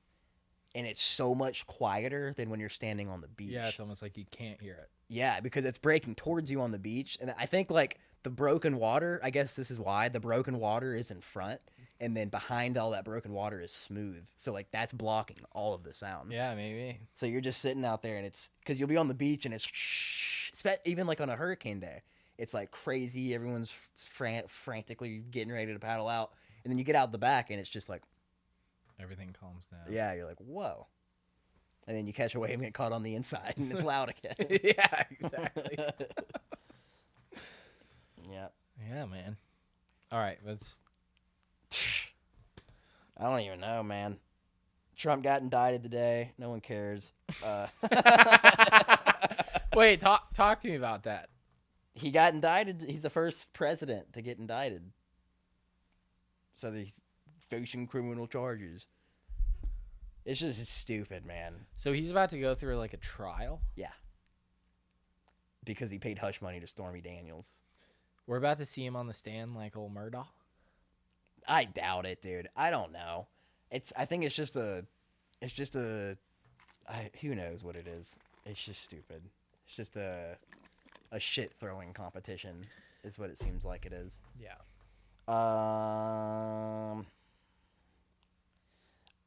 and it's so much quieter than when you're standing on the beach. Yeah, it's almost like you can't hear it. Yeah, because it's breaking towards you on the beach. And I think like the broken water, I guess this is why the broken water is in front, and then behind all that broken water is smooth. So like that's blocking all of the sound. Yeah, maybe. So you're just sitting out there, and it's because you'll be on the beach, and it's even like on a hurricane day, it's like crazy. Everyone's frantically getting ready to paddle out, and then you get out the back, and it's just like everything calms down. Yeah, you're like, whoa. And then you catch a wave and get caught on the inside, and it's loud again. Yeah, exactly. Yeah, man. All right, let's. I don't even know, man. Trump got indicted today. No one cares. Wait, talk to me about that. He got indicted. He's the first president to get indicted. So he's facing criminal charges. It's just stupid, man. So he's about to go through like a trial? Yeah. Because he paid hush money to Stormy Daniels. We're about to see him on the stand like old Murdaugh? I doubt it, dude. I don't know. I think it's just who knows what it is. It's just stupid. It's just a shit throwing competition is what it seems like it is. Yeah.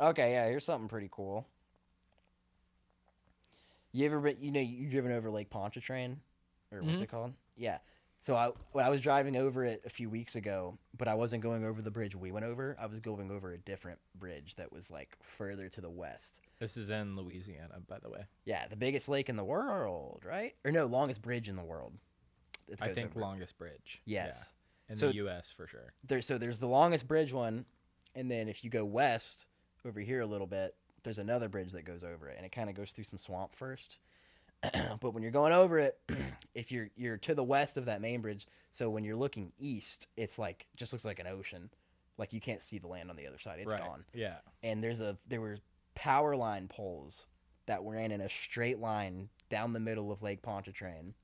Okay, yeah, here's something pretty cool. You ever been, you driven over Lake Pontchartrain? Or what's it called? Yeah. So I was driving over it a few weeks ago, but I wasn't going over the bridge we went over. I was going over a different bridge that was like further to the west. This is in Louisiana, by the way. Yeah, the biggest lake in the world, right? Or no, longest bridge in the world. I think longest bridge. Yes. Yeah. In the U.S. for sure. There's the longest bridge one, and then if you go west over here a little bit, there's another bridge that goes over it, and it kind of goes through some swamp first. But when you're going over it, if you're to the west of that main bridge, so when you're looking east, it's like just looks like an ocean, like you can't see the land on the other side. It's gone. Yeah. And there were power line poles that ran in a straight line down the middle of Lake Pontchartrain,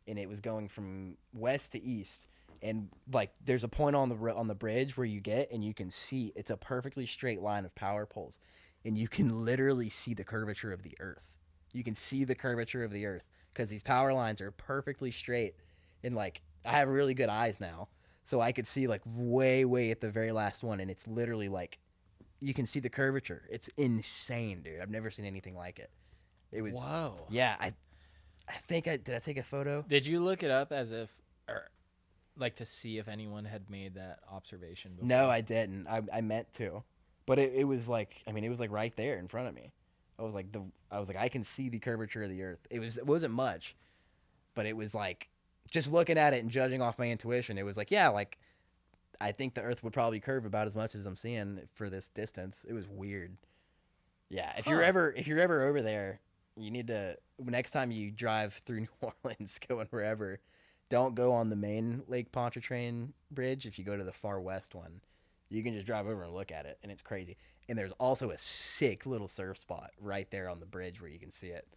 and it was going from west to east. And like there's a point on the bridge where you get, and you can see it's a perfectly straight line of power poles, and you can literally see the curvature of the earth. You can see the curvature of the earth because these power lines are perfectly straight. And like, I have really good eyes now, so I could see like way at the very last one. And it's literally like, you can see the curvature. It's insane, dude. I've never seen anything like it. It was, whoa. Yeah. I think did I take a photo? Did you look it up as if, or like to see if anyone had made that observation before? No, I didn't. I meant to, but it was like, I mean, it was like right there in front of me. I was like, I can see the curvature of the earth. It wasn't much, but it was like, just looking at it and judging off my intuition, it was like, yeah, like, I think the earth would probably curve about as much as I'm seeing for this distance. It was weird. Yeah. If you're ever over there, you need to, next time you drive through New Orleans, going wherever, don't go on the main Lake Pontchartrain bridge. If you go to the far west one, you can just drive over and look at it, and it's crazy. And there's also a sick little surf spot right there on the bridge where you can see it.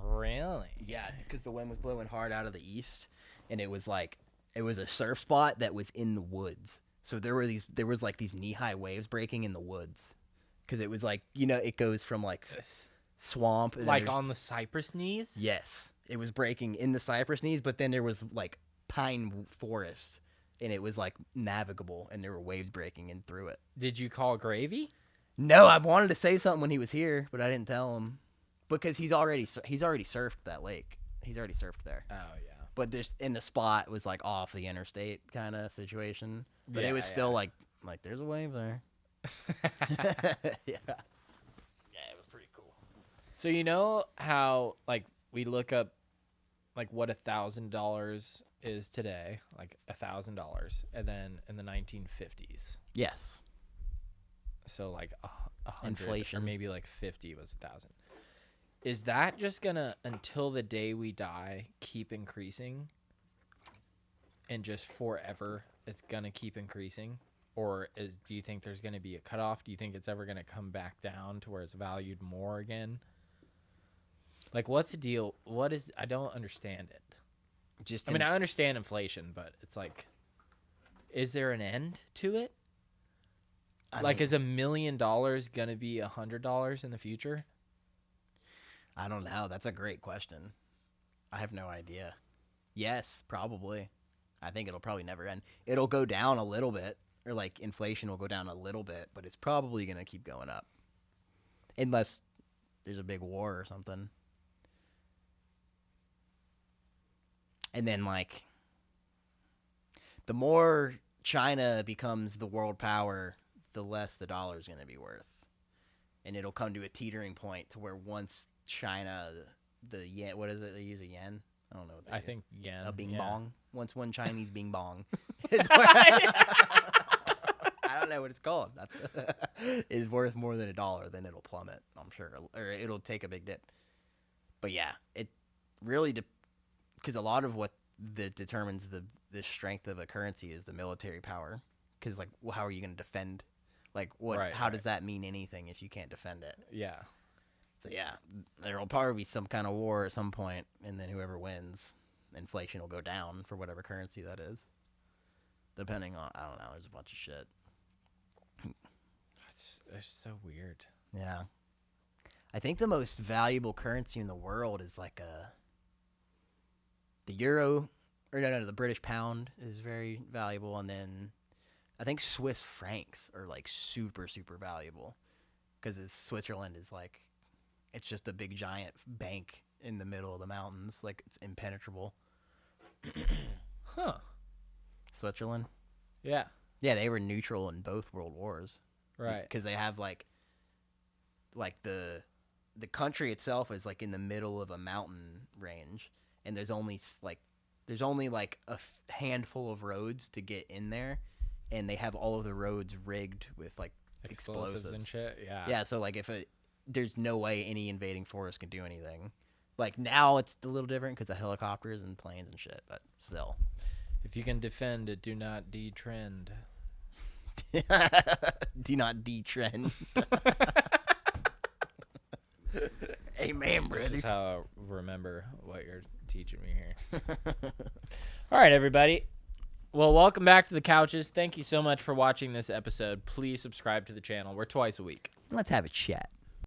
Really? Yeah, because the wind was blowing hard out of the east, and it was a surf spot that was in the woods. So there was like these knee-high waves breaking in the woods, because it was like, it goes from like swamp, and like on the cypress knees. Yes, it was breaking in the cypress knees, but then there was like pine forest. And it was like navigable, and there were waves breaking in through it. Did you call Gravy? No, I wanted to say something when he was here, but I didn't tell him because he's already surfed that lake. He's already surfed there. Oh yeah. But there's in the spot was like off the interstate kind of situation, but it was still like there's a wave there. Yeah. Yeah, it was pretty cool. So you know how like we look up like what $1,000 is today, like $1,000, and then in the 1950s. Yes. So like 100 inflation, or maybe like 50 was 1,000. Is that just gonna until the day we die keep increasing, and just forever it's gonna keep increasing, or do you think there's gonna be a cutoff? Do you think it's ever gonna come back down to where it's valued more again? Like, what's the deal? I don't understand it. I mean, I understand inflation, but it's like, is there an end to it? Is $1 million going to be $100 in the future? I don't know. That's a great question. I have no idea. Yes, probably. I think it'll probably never end. It'll go down a little bit, or like inflation will go down a little bit, but it's probably going to keep going up. Unless there's a big war or something. And then, like, the more China becomes the world power, the less the dollar is going to be worth. And it'll come to a teetering point to where once China, the yen, what is it? They use a yen? I don't know. I think yen. A bing yeah. bong. Once one Chinese bing bong is where I don't know what it's called. Is worth more than $1, then it'll plummet, I'm sure. Or it'll take a big dip. But yeah, it really because a lot of what determines the strength of a currency is the military power. Because like, well, how are you going to defend? Like, what? Right, how does that mean anything if you can't defend it? Yeah. So yeah, there will probably be some kind of war at some point, and then whoever wins, inflation will go down for whatever currency that is. Depending on, I don't know, there's a bunch of shit. It's so weird. Yeah. I think the most valuable currency in the world is like the euro, or no, the British pound is very valuable, and then I think Swiss francs are like super, super valuable because Switzerland is like, it's just a big giant bank in the middle of the mountains. Like, it's impenetrable. Huh. Switzerland? Yeah. Yeah, they were neutral in both world wars. Right. Because they have like the country itself is like in the middle of a mountain range, and there's only like a handful of roads to get in there, and they have all of the roads rigged with like explosives and shit. Yeah. Yeah, so like there's no way any invading force can do anything. Like now it's a little different because of helicopters and planes and shit, but still. If you can defend it, do not detrend. Do not detrend. Amen, brother. This is how I remember what you're teaching me here. All right, everybody. Well, welcome back to the couches. Thank you so much for watching this episode. Please subscribe to the channel. We're twice a week. Let's have a chat.